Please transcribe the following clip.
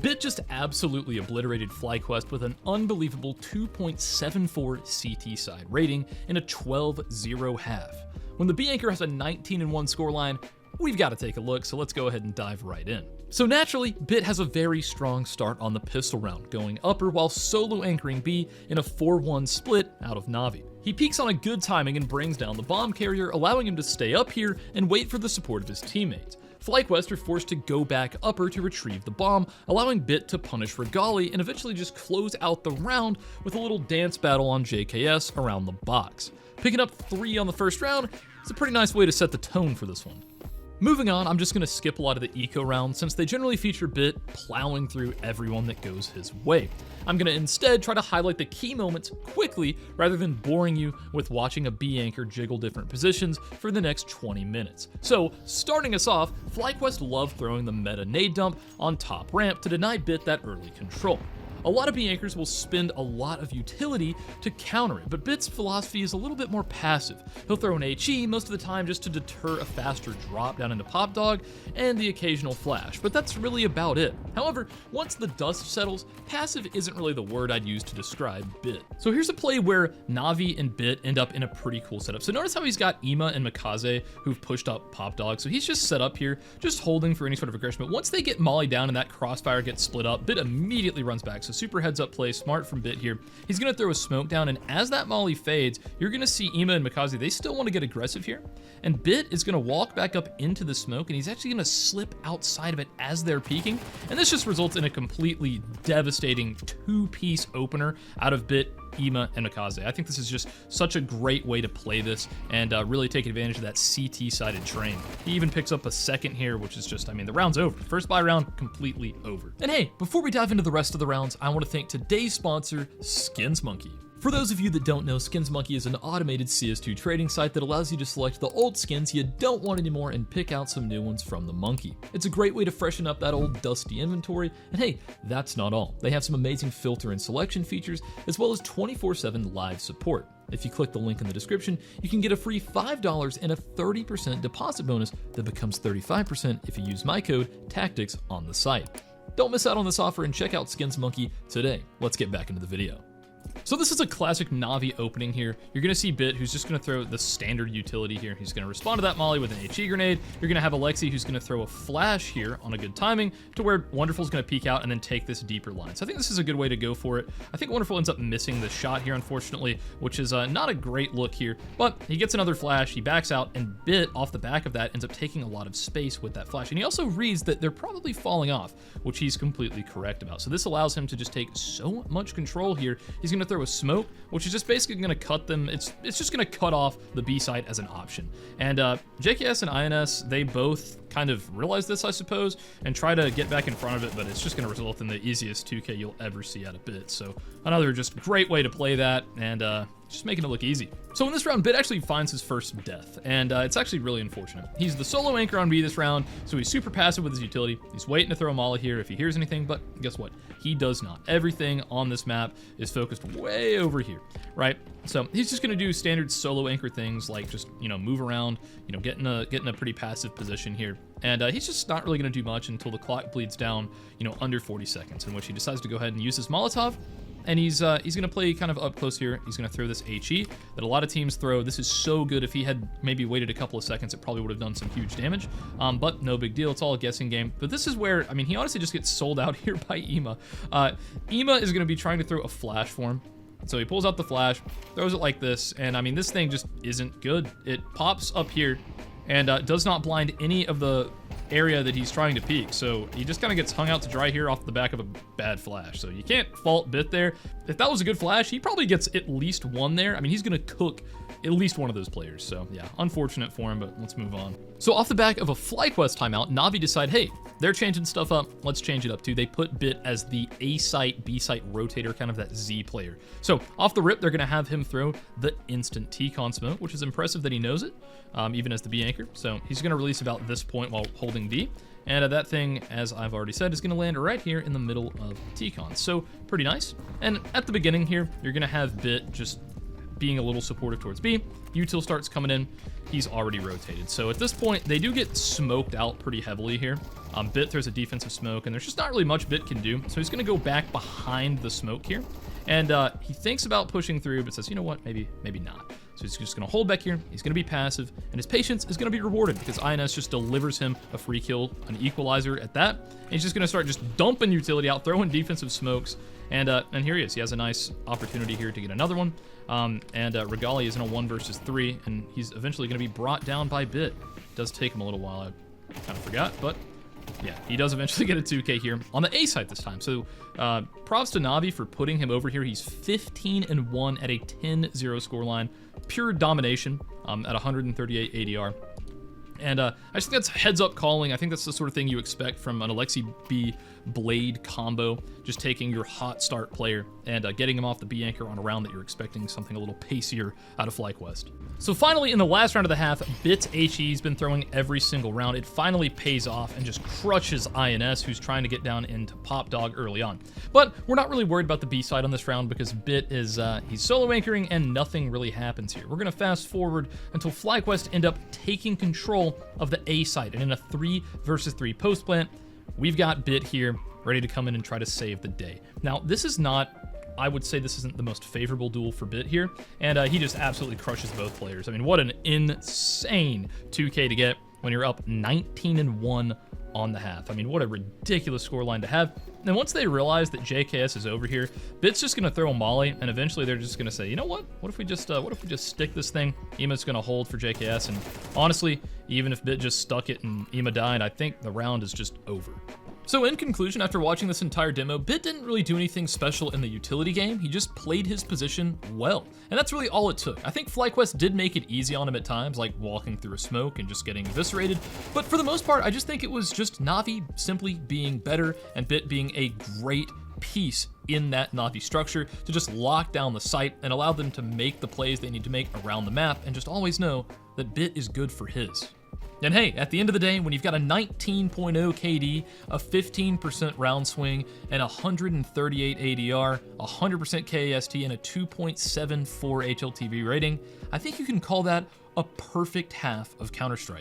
Bit just absolutely obliterated FlyQuest with an unbelievable 2.74 CT side rating in a 12-0 half. When the B anchor has a 19-1 scoreline, we've got to take a look, so let's go ahead and dive right in. So naturally, Bit has a very strong start on the pistol round, going upper while solo anchoring B in a 4-1 split out of Navi. He peaks on a good timing and brings down the bomb carrier, allowing him to stay up here and wait for the support of his teammates. FlyQuest are forced to go back upper to retrieve the bomb, allowing Bit to punish Regali and eventually just close out the round with a little dance battle on JKS around the box. Picking up 3 on the first round is a pretty nice way to set the tone for this one. Moving on, I'm just going to skip a lot of the eco rounds since they generally feature Bit plowing through everyone that goes his way. I'm going to instead try to highlight the key moments quickly rather than boring you with watching a B anchor jiggle different positions for the next 20 minutes. So, starting us off, FlyQuest love throwing the meta nade dump on top ramp to deny Bit that early control. A lot of B anchors will spend a lot of utility to counter it, but Bit's philosophy is a little bit more passive. He'll throw an HE most of the time just to deter a faster drop down into Pop Dog and the occasional flash, but that's really about it. However, once the dust settles, passive isn't really the word I'd use to describe Bit. So here's a play where Navi and Bit end up in a pretty cool setup. So notice how he's got Ima and Mikaze who've pushed up Pop Dog, so he's just set up here, just holding for any sort of aggression, but once they get Molly down and that crossfire gets split up, Bit immediately runs back. So super heads up play, smart from Bit here. He's gonna throw a smoke down, and as that Molly fades, you're gonna see Ima and Mikaze, they still wanna get aggressive here. And Bit is gonna walk back up into the smoke, and he's actually gonna slip outside of it as they're peeking. And this just results in a completely devastating 2-piece opener out of Bit, Ima, and Mikaze. I think this is just such a great way to play this and really take advantage of that CT-sided train. He even picks up a second here, which is just, I mean, the round's over. First buy round, completely over. And hey, before we dive into the rest of the rounds, I want to thank today's sponsor, Skins Monkey. For those of you that don't know, Skins Monkey is an automated CS2 trading site that allows you to select the old skins you don't want anymore and pick out some new ones from the monkey. It's a great way to freshen up that old dusty inventory, and hey, that's not all. They have some amazing filter and selection features, as well as 24/7 live support. If you click the link in the description, you can get a free $5 and a 30% deposit bonus that becomes 35% if you use my code TACTICS on the site. Don't miss out on this offer and check out Skins Monkey today. Let's get back into the video. So this is a classic Navi opening here. You're gonna see Bit, who's just gonna throw the standard utility here. He's gonna respond to that Molly with an HE grenade. You're gonna have Alexi, who's gonna throw a flash here on a good timing to where Wonderful's gonna peek out and then take this deeper line. So I think this is a good way to go for it. I think Wonderful ends up missing the shot here, unfortunately, which is not a great look here, but he gets another flash, he backs out, and Bit, off the back of that, ends up taking a lot of space with that flash. And he also reads that they're probably falling off, which he's completely correct about. So this allows him to just take so much control here. He's gonna throw a smoke, which is just basically going to cut them. It's just going to cut off the B site as an option. And JKS and INS, they both kind of realize this, I suppose, and try to get back in front of it, but it's just going to result in the easiest 2K you'll ever see out of Bit. So another just great way to play that, and just making it look easy. So in this round, Bit actually finds his first death, and it's actually really unfortunate. He's the solo anchor on B this round, so he's super passive with his utility. He's waiting to throw a molly here if he hears anything, but guess what? He does not. Everything on this map is focused way over here, right? So he's just gonna do standard solo anchor things like just, you know, move around, you know, get in a pretty passive position here. And he's just not really gonna do much until the clock bleeds down, you know, under 40 seconds, in which he decides to go ahead and use his Molotov. And he's gonna play kind of up close here. He's gonna throw this HE that a lot of teams throw. This is so good. If he had maybe waited a couple of seconds, it probably would have done some huge damage. But no big deal. It's all a guessing game. But this is where, I mean, he honestly just gets sold out here by Ima. Ima is gonna be trying to throw a flash for him. So he pulls out the flash, throws it like this, and I mean, this thing just isn't good. It pops up here and does not blind any of the area that he's trying to peek. So he just kind of gets hung out to dry here off the back of a bad flash. So you can't fault Bit there. If that was a good flash, he probably gets at least one there. I mean, he's gonna cook at least one of those players. So yeah, unfortunate for him, but let's move on. So off the back of a FlyQuest timeout, Navi decide, hey, they're changing stuff up. Let's change it up too. They put Bit as the A site, B site rotator, kind of that Z player. So off the rip, they're gonna have him throw the instant T-con smoke, which is impressive that he knows it, even as the B anchor. So he's gonna release about this point while holding D. And that thing, as I've already said, is gonna land right here in the middle of T-con. So pretty nice. And at the beginning here, you're gonna have Bit just being a little supportive towards B. Util starts coming in. He's already rotated. So at this point, they do get smoked out pretty heavily here. b1t throws a defensive smoke, and there's just not really much b1t can do. So he's going to go back behind the smoke here. And he thinks about pushing through, but says, you know what, maybe not. So he's just going to hold back here. He's going to be passive, and his patience is going to be rewarded because INS just delivers him a free kill, an equalizer at that. And he's just going to start just dumping utility out, throwing defensive smokes. And here he is. He has a nice opportunity here to get another one. Regali is in a 1 versus 3, and he's eventually going to be brought down by b1t. It does take him a little while. I kind of forgot, but yeah, he does eventually get a 2K here on the A side this time. So props to Navi for putting him over here. He's 15-1 at a 10-0 scoreline. Pure domination at 138 ADR. And I just think that's heads-up calling. I think that's the sort of thing you expect from an Alexi B Blade combo, just taking your hot start player and getting him off the B anchor on a round that you're expecting something a little pacier out of FlyQuest. So finally, in the last round of the half, b1t's HE's been throwing every single round. It finally pays off and just crushes INS, who's trying to get down into Pop Dog early on. But we're not really worried about the B side on this round because b1t is he's solo anchoring and nothing really happens here. We're going to fast forward until FlyQuest end up taking control of the A side, and in a 3 versus 3 post plant, we've got b1t here ready to come in and try to save the day. Now, this is not, I would say this isn't the most favorable duel for b1t here, and he just absolutely crushes both players. I mean, what an insane 2K to get when you're up 19-1 on the half. I mean, what a ridiculous scoreline to have. And once they realize that JKS is over here, b1t's just gonna throw a molly, and eventually they're just gonna say, you know what? What if we just stick this thing? Ema's gonna hold for JKS, and honestly, even if b1t just stuck it and Ema died, I think the round is just over. So in conclusion, after watching this entire demo, b1t didn't really do anything special in the utility game. He just played his position well. And that's really all it took. I think FlyQuest did make it easy on him at times, like walking through a smoke and just getting eviscerated. But for the most part, I just think it was just Navi simply being better and b1t being a great piece in that Navi structure to just lock down the site and allow them to make the plays they need to make around the map and just always know that b1t is good for his. And hey, at the end of the day, when you've got a 19.0 KD, a 15% round swing, and 138 ADR, 100% KAST, and a 2.74 HLTV rating, I think you can call that a perfect half of Counter-Strike.